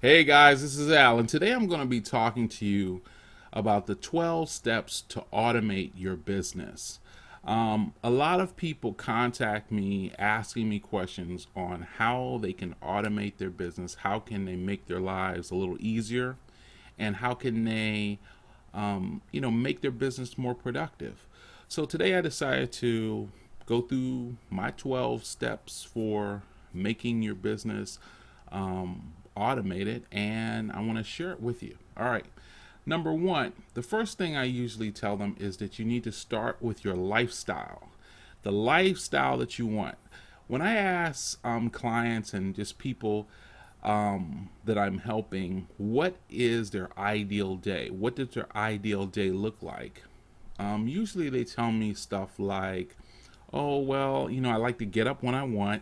Hey guys, this is Al, and today I'm going to be talking to you about the 12 steps to automate your business. A lot of people contact me asking me questions on how they can automate their business, how can they make their lives a little easier, and how can they, make their business more productive. So today I decided to go through my 12 steps for making your business automated, and I want to share it with you. All right. Number one, the first thing I usually tell them is that you need to start with your lifestyle, the lifestyle that you want. When I ask clients and just people that I'm helping, what is their ideal day? What does their ideal day look like? Usually they tell me stuff like, oh, well, I like to get up when I want.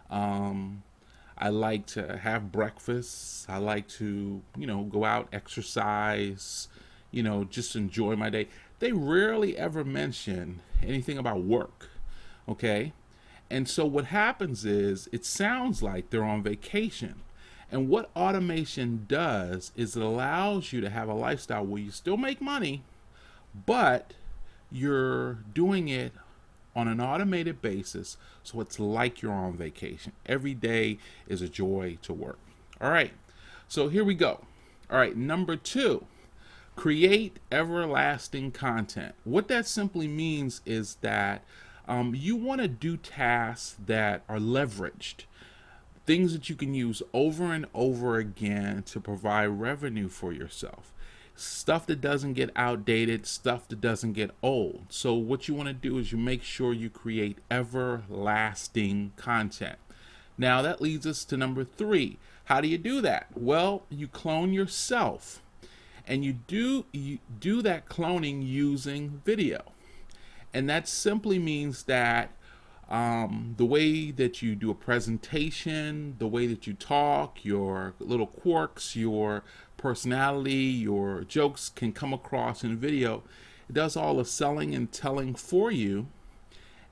Um, I like to have breakfast. I like to, go out, exercise, just enjoy my day. They rarely ever mention anything about work. Okay. And so what happens is it sounds like they're on vacation. And what automation does is it allows you to have a lifestyle where you still make money, but you're doing it on an automated basis, so it's like you're on vacation. Every day is a joy to work. All right, so here we go. All right, number two, create everlasting content. What that simply means is that you want to do tasks that are leveraged, things that you can use over and over again to provide revenue for yourself. Stuff that doesn't get outdated, stuff that doesn't get old. So, what you want to do is you make sure you create everlasting content. Now, that leads us to number three. How do you do that? Well, you clone yourself, and you do that cloning using video. And that simply means that the way that you do a presentation, the way that you talk, your little quirks, your personality, your jokes can come across in video. It does all the selling and telling for you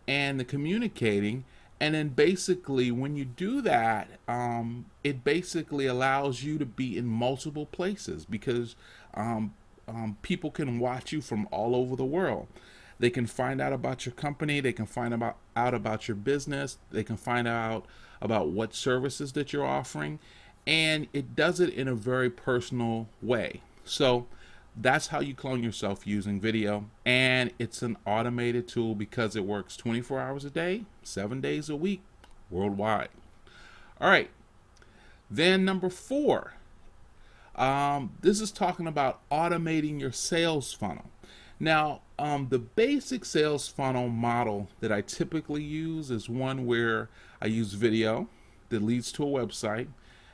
and the communicating. And then basically, when you do that, it basically allows you to be in multiple places because people can watch you from all over the world. They can find out about your company. They can out about your business. They can find out about what services that you're offering. And it does it in a very personal way. So that's how you clone yourself using video. And it's an automated tool because it works 24 hours a day, 7 days a week, worldwide. All right. Then number four, this is talking about automating your sales funnel. Now, the basic sales funnel model that I typically use is one where I use video that leads to a website,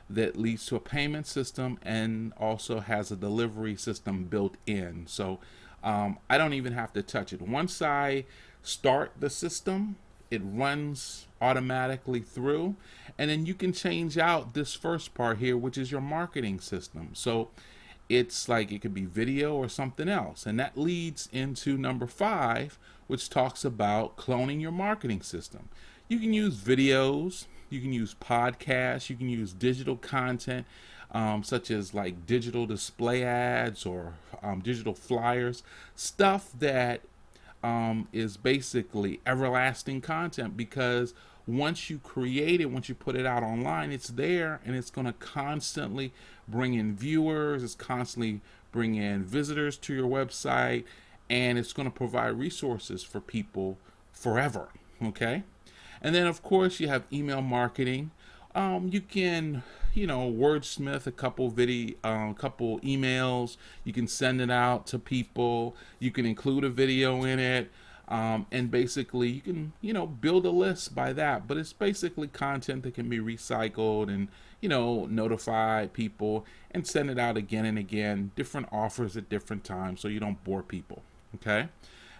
that leads to a payment system, and also has a delivery system built in. So I don't even have to touch it. Once I start the system, it runs automatically through, and then you can change out this first part here, which is your marketing system. So it's like it could be video or something else. And that leads into number five, which talks about cloning your marketing system. You can use videos, you can use podcasts, you can use digital content, such as like digital display ads or digital flyers, stuff that is basically everlasting content because once you create it, once you put it out online, it's there and it's going to constantly bring in viewers, it's constantly bring in visitors to your website, and it's going to provide resources for people forever. Okay. And then, of course, you have email marketing. You can, wordsmith a couple emails. You can send it out to people. You can include a video in it. And basically, you can, build a list by that. But it's basically content that can be recycled and, notify people and send it out again and again, different offers at different times so you don't bore people. Okay. And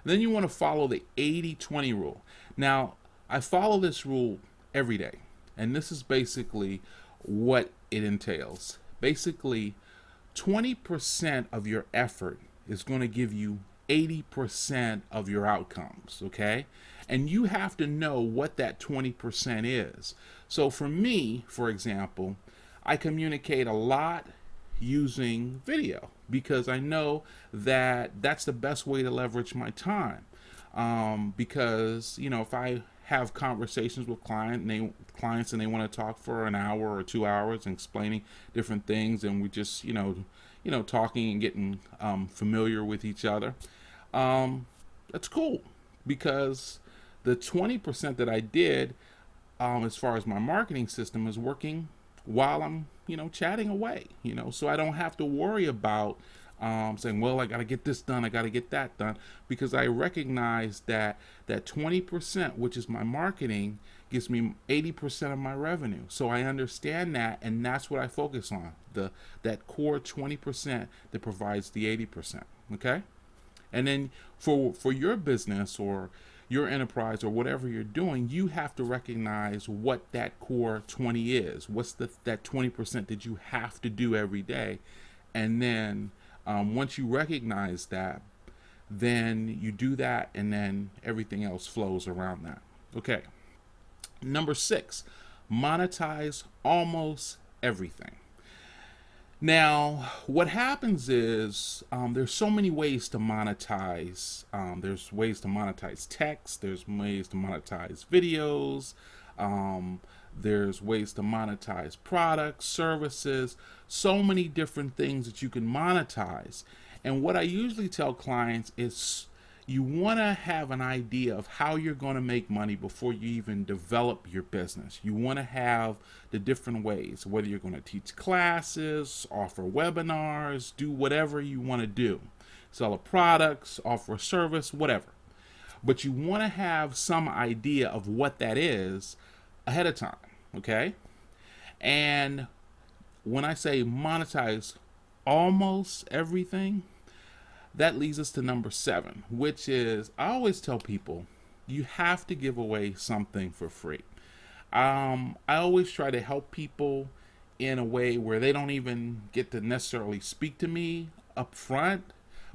then you want to follow the 80-20 rule. Now, I follow this rule every day. And this is basically what it entails. Basically, 20% of your effort is going to give you 80% of your outcomes, okay? And you have to know what that 20% is. So for me, for example, I communicate a lot using video because I know that that's the best way to leverage my time. Because if I have conversations with clients and they want to talk for an hour or 2 hours and explaining different things, and we just talking and getting familiar with each other, that's cool because the 20% that I did, as far as my marketing system, is working while I'm chatting away, so I don't have to worry about saying, well, I got to get this done, I got to get that done, because I recognize that 20%, which is my marketing, gives me 80% of my revenue. So I understand that, and that's what I focus on, that core 20% that provides the 80%. Okay. And then for your business or your enterprise or whatever you're doing, you have to recognize what that core 20 is. What's that 20% that you have to do every day? And then once you recognize that, then you do that, and then everything else flows around that. Okay. Number 6, monetize almost everything. Now, what happens is there's so many ways to monetize. There's ways to monetize text. There's ways to monetize videos. There's ways to monetize products, services, so many different things that you can monetize. And what I usually tell clients is you want to have an idea of how you're going to make money before you even develop your business. You want to have the different ways, whether you're going to teach classes, offer webinars, do whatever you want to do, sell a product, offer a service, whatever. But you want to have some idea of what that is ahead of time, okay? And when I say monetize almost everything, that leads us to number 7, which is, I always tell people, you have to give away something for free. I always try to help people in a way where they don't even get to necessarily speak to me up front,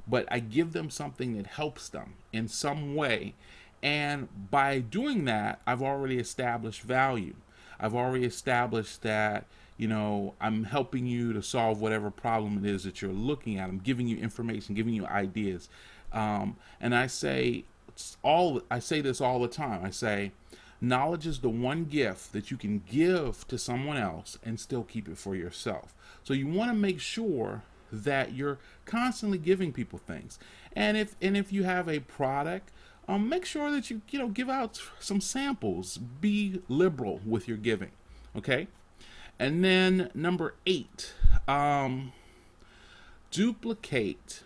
but I give them something that helps them in some way. And by doing that, I've already established value. I've already established that I'm helping you to solve whatever problem it is that you're looking at. I'm giving you information, giving you ideas. And I say this all the time. I say, knowledge is the one gift that you can give to someone else and still keep it for yourself. So you want to make sure that you're constantly giving people things. And if you have a product, make sure that you give out some samples. Be liberal with your giving. Okay. And then number 8, duplicate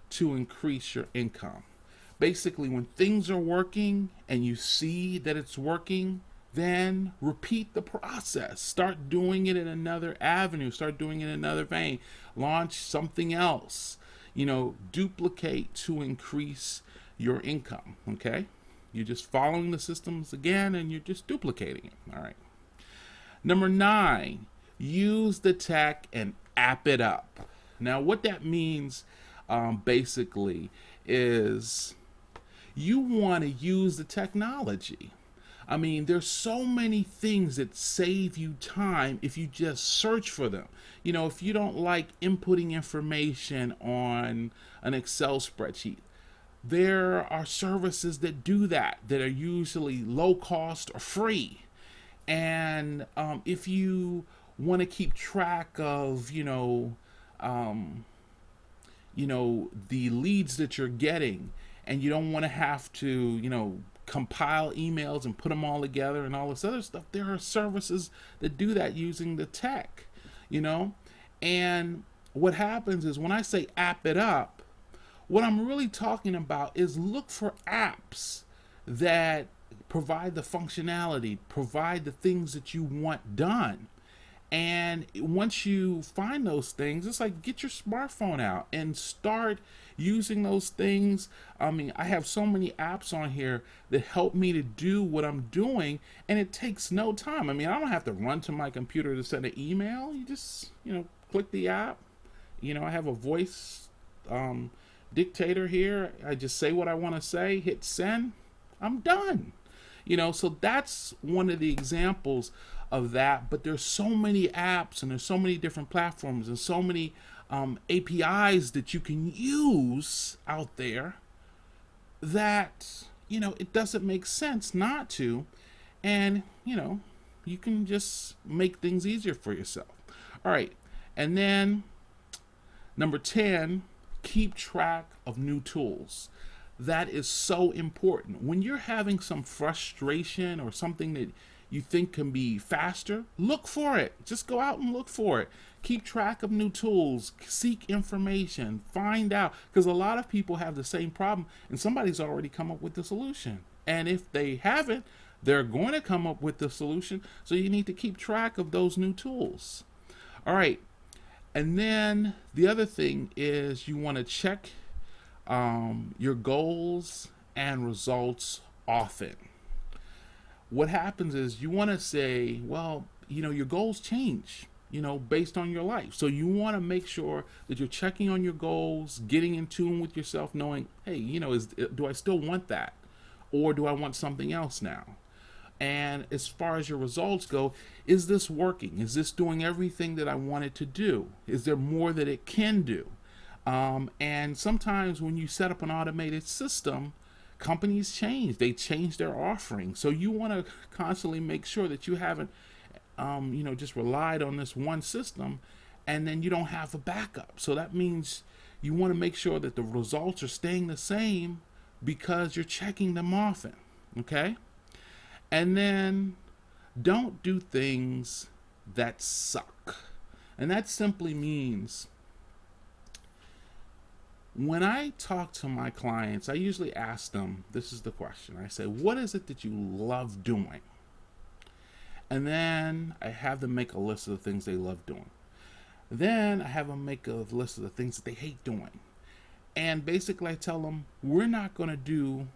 to increase your income. Basically, when things are working and you see that it's working, then repeat the process. Start doing it in another avenue. Start doing it in another vein. Launch something else. Duplicate to increase your income. Okay? You're just following the systems again, and you're just duplicating it. All right. Number 9, use the tech and app it up. Now, what that means basically is you want to use the technology. I mean, there's so many things that save you time if you just search for them. If you don't like inputting information on an Excel spreadsheet, there are services that do that are usually low cost or free. And if you want to keep track of, the leads that you're getting, and you don't want to have to, compile emails and put them all together and all this other stuff, there are services that do that using the tech, And what happens is when I say app it up, what I'm really talking about is look for apps that provide the functionality, provide the things that you want done. And once you find those things, it's like get your smartphone out and start using those things. I mean, I have so many apps on here that help me to do what I'm doing, and it takes no time. I mean, I don't have to run to my computer to send an email. You just, click the app. I have a voice dictator here. I just say what I want to say, hit send, I'm done. So that's one of the examples of that. But there's so many apps and there's so many different platforms and so many APIs that you can use out there that, it doesn't make sense not to. And, you can just make things easier for yourself. All right. And then number 10, keep track of new tools. That is so important. When you're having some frustration or something that you think can be faster, look for it. Just go out and look for it. Keep track of new tools, seek information, find out, because a lot of people have the same problem and somebody's already come up with the solution. And if they haven't, they're going to come up with the solution. So you need to keep track of those new tools. All right. And then the other thing is you want to check your goals and results often. What happens is you want to say, well, your goals change, based on your life. So you want to make sure that you're checking on your goals, getting in tune with yourself, knowing, hey, do I still want that? Or do I want something else now? And as far as your results go, is this working? Is this doing everything that I want it to do? Is there more that it can do? And sometimes when you set up an automated system, companies change. They change their offering. So you want to constantly make sure that you haven't, just relied on this one system and then you don't have a backup. So that means you want to make sure that the results are staying the same because you're checking them often. Okay? And then don't do things that suck. And that simply means when I talk to my clients, I usually ask them, this is the question. I say, what is it that you love doing? And then I have them make a list of the things they love doing. Then I have them make a list of the things that they hate doing. And basically I tell them, we're not going to do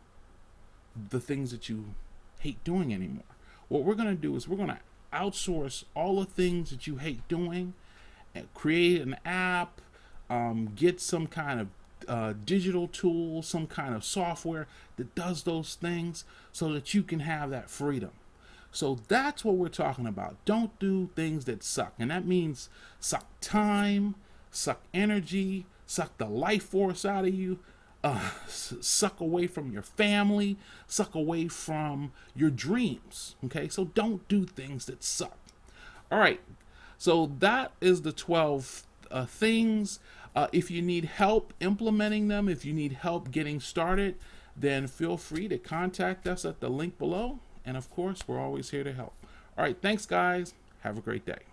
the things that you hate doing anymore. What we're going to do is we're going to outsource all the things that you hate doing and create an app, get some kind of digital tool, some kind of software that does those things so that you can have that freedom. So that's what we're talking about. Don't do things that suck. And that means suck time, suck energy, suck the life force out of you, suck away from your family, suck away from your dreams. Okay, so don't do things that suck. All right, so that is the 12 things. If you need help implementing them, if you need help getting started, then feel free to contact us at the link below. And of course, we're always here to help. All right, thanks guys. Have a great day.